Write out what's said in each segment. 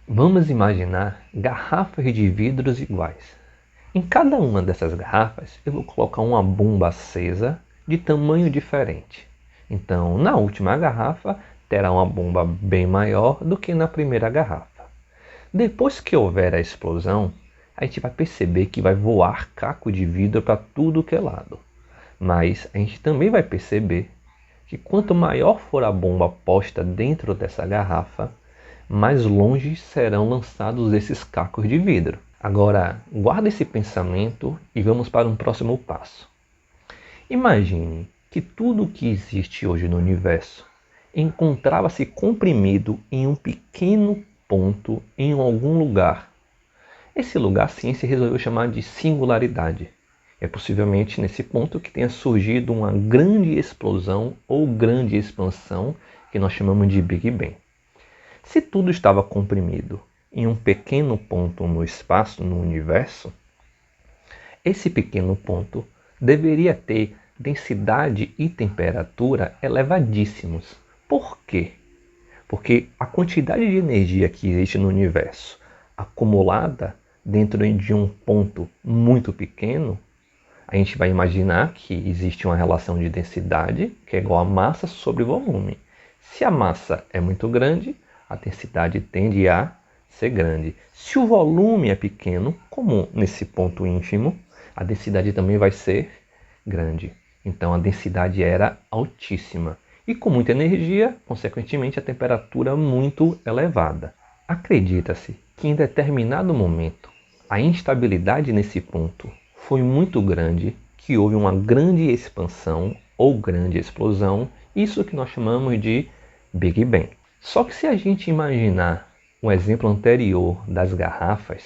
Vamos imaginar garrafas de vidros iguais. Em cada uma dessas garrafas eu vou colocar uma bomba acesa de tamanho diferente. Então, na última garrafa terá uma bomba bem maior do que na primeira garrafa. Depois que houver a explosão, a gente vai perceber que vai voar caco de vidro para tudo que é lado. Mas a gente também vai perceber que quanto maior for a bomba posta dentro dessa garrafa, mais longe serão lançados esses cacos de vidro. Agora, guarda esse pensamento e vamos para um próximo passo. Imagine que tudo o que existe hoje no universo encontrava-se comprimido em um pequeno ponto em algum lugar. Esse lugar a ciência resolveu chamar de singularidade. É possivelmente nesse ponto que tenha surgido uma grande explosão ou grande expansão que nós chamamos de Big Bang. Se tudo estava comprimido em um pequeno ponto no espaço, no universo, esse pequeno ponto deveria ter densidade e temperatura elevadíssimos. Por quê? Porque a quantidade de energia que existe no universo acumulada dentro de um ponto muito pequeno, a gente vai imaginar que existe uma relação de densidade que é igual a massa sobre volume. Se a massa é muito grande, a densidade tende a ser grande. Se o volume é pequeno, como nesse ponto ínfimo, a densidade também vai ser grande. Então a densidade era altíssima. E com muita energia, consequentemente, a temperatura muito elevada. Acredita-se que em determinado momento, a instabilidade nesse ponto foi muito grande, que houve uma grande expansão ou grande explosão, isso que nós chamamos de Big Bang. Só que se a gente imaginar o exemplo anterior das garrafas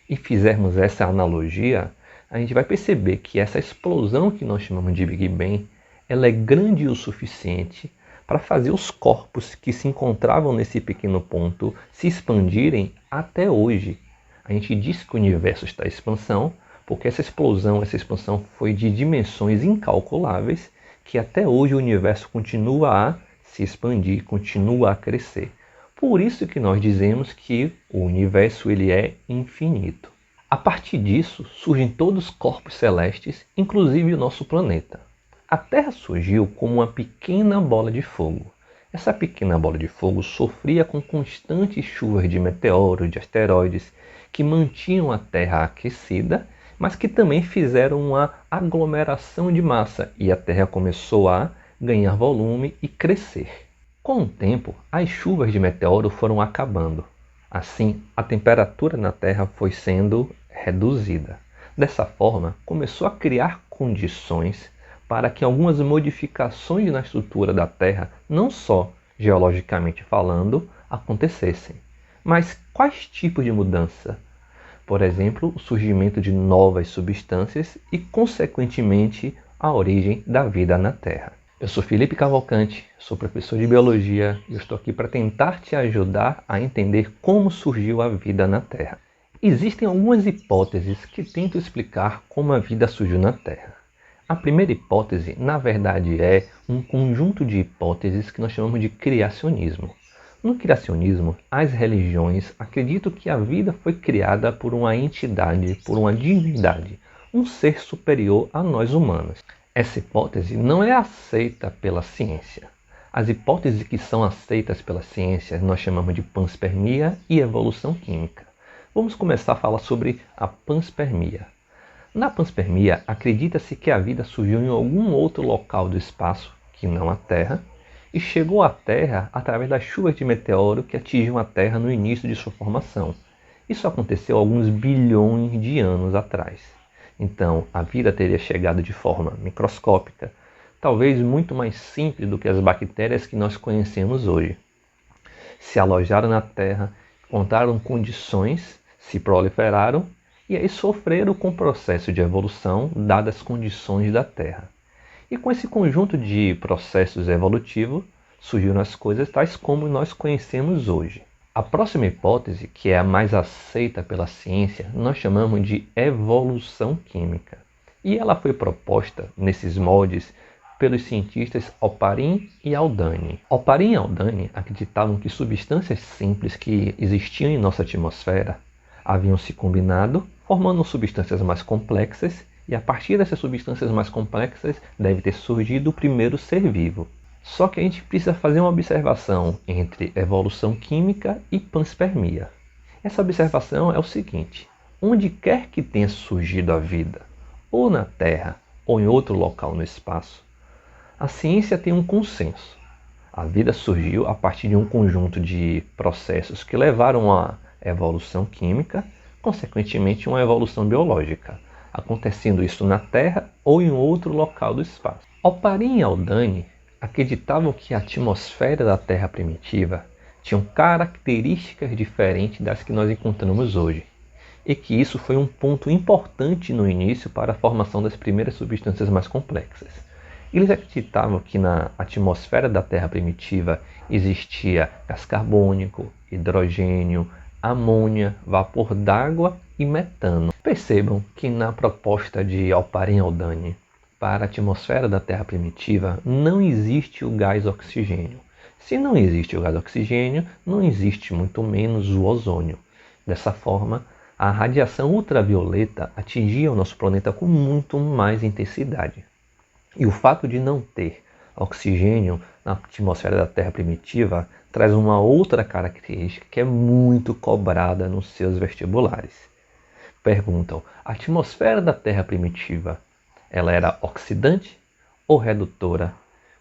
e fizermos essa analogia, a gente vai perceber que essa explosão que nós chamamos de Big Bang, ela é grande o suficiente para fazer os corpos que se encontravam nesse pequeno ponto se expandirem até hoje. A gente diz que o universo está em expansão porque essa expansão foi de dimensões incalculáveis que até hoje o universo continua a se expandir, continua a crescer. Por isso que nós dizemos que o universo ele é infinito. A partir disso surgem todos os corpos celestes, inclusive o nosso planeta. A Terra surgiu como uma pequena bola de fogo. Essa pequena bola de fogo sofria com constantes chuvas de meteoros, de asteroides, que mantinham a Terra aquecida, mas que também fizeram uma aglomeração de massa e a Terra começou a ganhar volume e crescer. Com o tempo, as chuvas de meteoro foram acabando. Assim, a temperatura na Terra foi sendo reduzida. Dessa forma, começou a criar condições para que algumas modificações na estrutura da Terra, não só geologicamente falando, acontecessem. Mas quais tipos de mudança? Por exemplo, o surgimento de novas substâncias e, consequentemente, a origem da vida na Terra. Eu sou Felipe Cavalcante, sou professor de Biologia e estou aqui para tentar te ajudar a entender como surgiu a vida na Terra. Existem algumas hipóteses que tentam explicar como a vida surgiu na Terra. A primeira hipótese, na verdade, é um conjunto de hipóteses que nós chamamos de criacionismo. No criacionismo, as religiões acreditam que a vida foi criada por uma entidade, por uma divindade, um ser superior a nós humanos. Essa hipótese não é aceita pela ciência. As hipóteses que são aceitas pela ciência nós chamamos de panspermia e evolução química. Vamos começar a falar sobre a panspermia. Na panspermia, acredita-se que a vida surgiu em algum outro local do espaço, que não a Terra, e chegou à Terra através das chuvas de meteoro que atingiam a Terra no início de sua formação. Isso aconteceu alguns bilhões de anos atrás. Então, a vida teria chegado de forma microscópica, talvez muito mais simples do que as bactérias que nós conhecemos hoje. Se alojaram na Terra, encontraram condições, se proliferaram e aí sofreram com o processo de evolução dadas as condições da Terra. E com esse conjunto de processos evolutivos, surgiram as coisas tais como nós conhecemos hoje. A próxima hipótese, que é a mais aceita pela ciência, nós chamamos de evolução química. E ela foi proposta nesses moldes pelos cientistas Oparin e Haldane. Oparin e Haldane acreditavam que substâncias simples que existiam em nossa atmosfera haviam se combinado, formando substâncias mais complexas, e a partir dessas substâncias mais complexas deve ter surgido o primeiro ser vivo. Só que a gente precisa fazer uma observação entre evolução química e panspermia. Essa observação é o seguinte: onde quer que tenha surgido a vida, ou na Terra ou em outro local no espaço, a ciência tem um consenso. A vida surgiu a partir de um conjunto de processos que levaram à evolução química, consequentemente uma evolução biológica, acontecendo isso na Terra ou em outro local do espaço. Oparin e Haldane acreditavam que a atmosfera da Terra primitiva tinha características diferentes das que nós encontramos hoje, e que isso foi um ponto importante no início para a formação das primeiras substâncias mais complexas. Eles acreditavam que na atmosfera da Terra primitiva existia gás carbônico, hidrogênio, amônia, vapor d'água e metano. Percebam que na proposta de Oparin e Haldane para a atmosfera da Terra primitiva não existe o gás oxigênio. Se não existe o gás oxigênio, não existe muito menos o ozônio. Dessa forma, a radiação ultravioleta atingia o nosso planeta com muito mais intensidade. E o fato de não ter oxigênio na atmosfera da Terra primitiva traz uma outra característica que é muito cobrada nos seus vestibulares. Perguntam: a atmosfera da Terra primitiva, ela era oxidante ou redutora?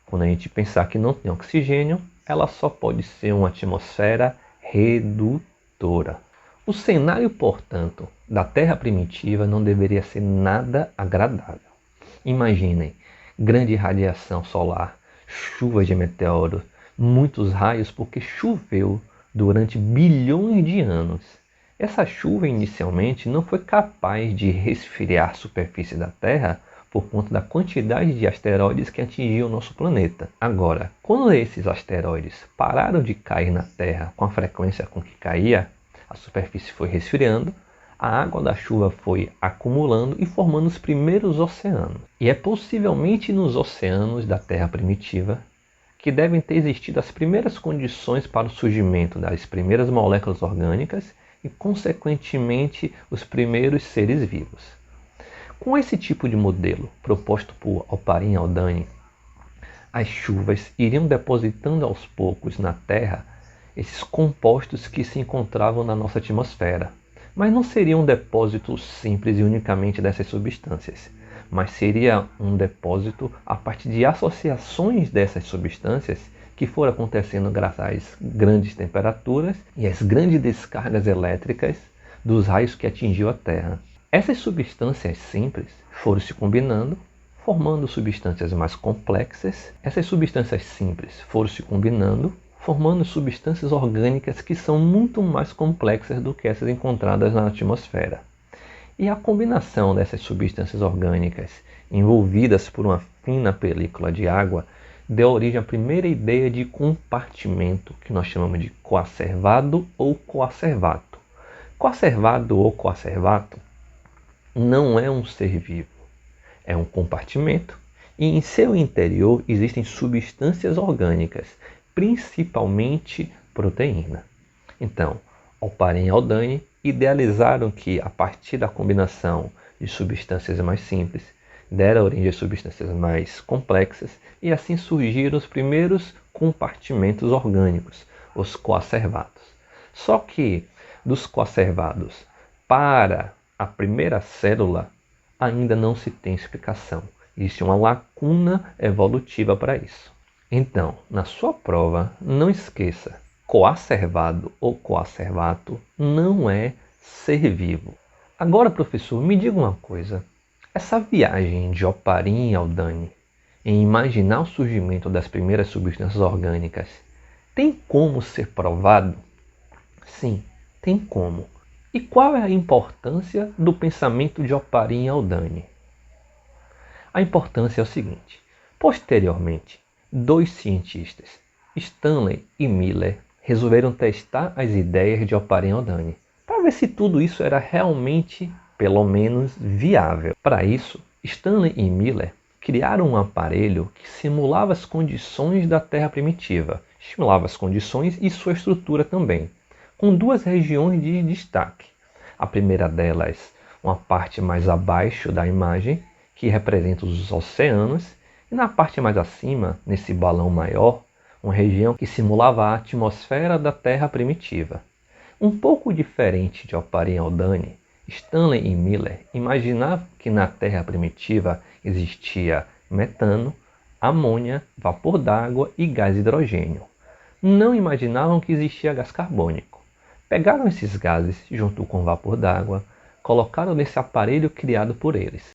Quando a gente pensar que não tem oxigênio, ela só pode ser uma atmosfera redutora. O cenário, portanto, da Terra primitiva não deveria ser nada agradável. Imaginem grande radiação solar, chuvas de meteoros, muitos raios porque choveu durante bilhões de anos. Essa chuva inicialmente não foi capaz de resfriar a superfície da Terra por conta da quantidade de asteroides que atingiam o nosso planeta. Agora, quando esses asteroides pararam de cair na Terra com a frequência com que caía, a superfície foi resfriando, a água da chuva foi acumulando e formando os primeiros oceanos. E é possivelmente nos oceanos da Terra primitiva que devem ter existido as primeiras condições para o surgimento das primeiras moléculas orgânicas e, consequentemente, os primeiros seres vivos. Com esse tipo de modelo proposto por Oparin e Haldane, as chuvas iriam depositando aos poucos na Terra esses compostos que se encontravam na nossa atmosfera. Mas não seria um depósito simples e unicamente dessas substâncias, mas seria um depósito a partir de associações dessas substâncias que foram acontecendo graças às grandes temperaturas e às grandes descargas elétricas dos raios que atingiu a Terra. Essas substâncias simples foram se combinando, formando substâncias mais complexas. Essas substâncias simples foram se combinando, formando substâncias orgânicas que são muito mais complexas do que essas encontradas na atmosfera. E a combinação dessas substâncias orgânicas envolvidas por uma fina película de água deu origem à primeira ideia de compartimento, que nós chamamos de coacervado ou coacervato. Coacervado ou coacervato não é um ser vivo, é um compartimento e em seu interior existem substâncias orgânicas, principalmente proteína. Então, Oparin e Haldane idealizaram que, a partir da combinação de substâncias mais simples, dera origem a substâncias mais complexas e assim surgiram os primeiros compartimentos orgânicos, os coacervados. Só que, dos coacervados para a primeira célula, ainda não se tem explicação. Existe uma lacuna evolutiva para isso. Então, na sua prova, não esqueça, coacervado ou coacervato não é ser vivo. Agora, professor, me diga uma coisa. Essa viagem de Oparin e Haldane em imaginar o surgimento das primeiras substâncias orgânicas tem como ser provado? Sim, tem como. E qual é a importância do pensamento de Oparin e Haldane? A importância é o seguinte. Posteriormente, dois cientistas, Stanley e Miller, resolveram testar as ideias de Oparin e Haldane para ver se tudo isso era realmente, pelo menos, viável. Para isso, Stanley e Miller criaram um aparelho que simulava as condições da Terra primitiva, simulava as condições e sua estrutura também, com duas regiões de destaque. A primeira delas, uma parte mais abaixo da imagem, que representa os oceanos, e na parte mais acima, nesse balão maior, uma região que simulava a atmosfera da Terra primitiva. Um pouco diferente de Oparin e Aldani, Stanley e Miller imaginavam que na Terra primitiva existia metano, amônia, vapor d'água e gás hidrogênio. Não imaginavam que existia gás carbônico. Pegaram esses gases junto com o vapor d'água, colocaram nesse aparelho criado por eles.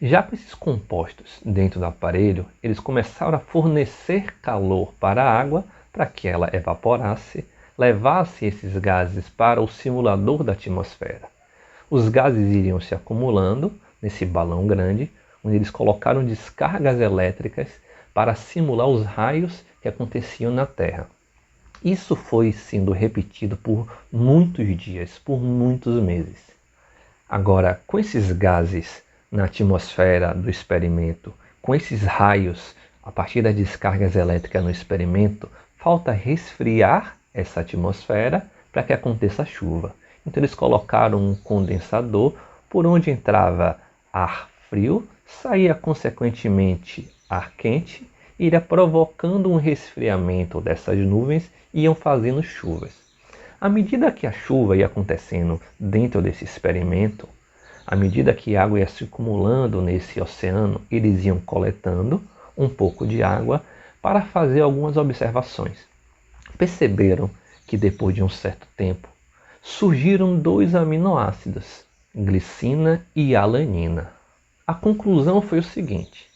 Já com esses compostos dentro do aparelho, eles começaram a fornecer calor para a água para que ela evaporasse, levasse esses gases para o simulador da atmosfera. Os gases iriam se acumulando nesse balão grande, onde eles colocaram descargas elétricas para simular os raios que aconteciam na Terra. Isso foi sendo repetido por muitos dias, por muitos meses. Agora, com esses gases na atmosfera do experimento, com esses raios a partir das descargas elétricas no experimento, falta resfriar essa atmosfera para que aconteça a chuva. Então eles colocaram um condensador por onde entrava ar frio, saía consequentemente ar quente, iria provocando um resfriamento dessas nuvens e iam fazendo chuvas. À medida que a chuva ia acontecendo dentro desse experimento, à medida que a água ia se acumulando nesse oceano, eles iam coletando um pouco de água para fazer algumas observações. Perceberam que depois de um certo tempo, surgiram dois aminoácidos, glicina e alanina. A conclusão foi o seguinte: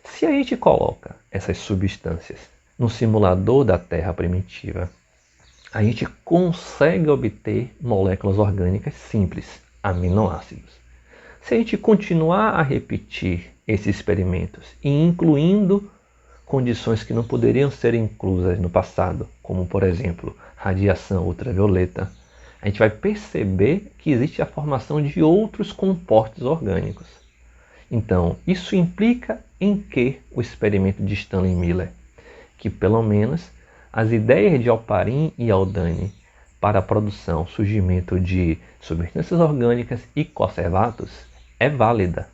se a gente coloca essas substâncias no simulador da Terra primitiva, a gente consegue obter moléculas orgânicas simples, aminoácidos. Se a gente continuar a repetir esses experimentos e incluindo condições que não poderiam ser inclusas no passado, como por exemplo radiação ultravioleta, a gente vai perceber que existe a formação de outros compostos orgânicos. Então, isso implica em que o experimento de Stanley Miller? Que pelo menos as ideias de Oparin e Aldani para a produção, surgimento de substâncias orgânicas e conservados é válida.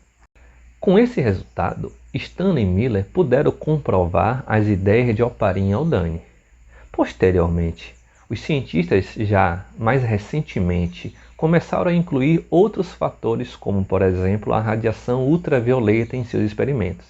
Com esse resultado, Stanley e Miller puderam comprovar as ideias de Oparin e Aldani. Posteriormente, os cientistas já mais recentemente começaram a incluir outros fatores, como por exemplo a radiação ultravioleta em seus experimentos,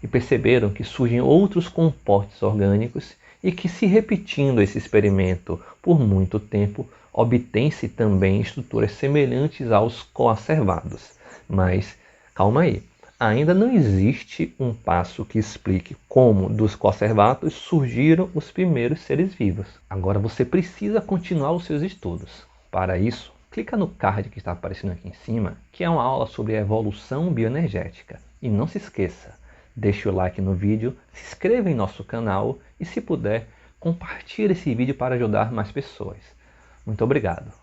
e perceberam que surgem outros compostos orgânicos e que, se repetindo esse experimento por muito tempo, obtém-se também estruturas semelhantes aos coacervados. Mas calma aí, ainda não existe um passo que explique como dos coacervados surgiram os primeiros seres vivos. Agora você precisa continuar os seus estudos. Para isso, clica no card que está aparecendo aqui em cima, que é uma aula sobre a evolução bioenergética. E não se esqueça, deixe o like no vídeo, se inscreva em nosso canal e, se puder, compartilhe esse vídeo para ajudar mais pessoas. Muito obrigado.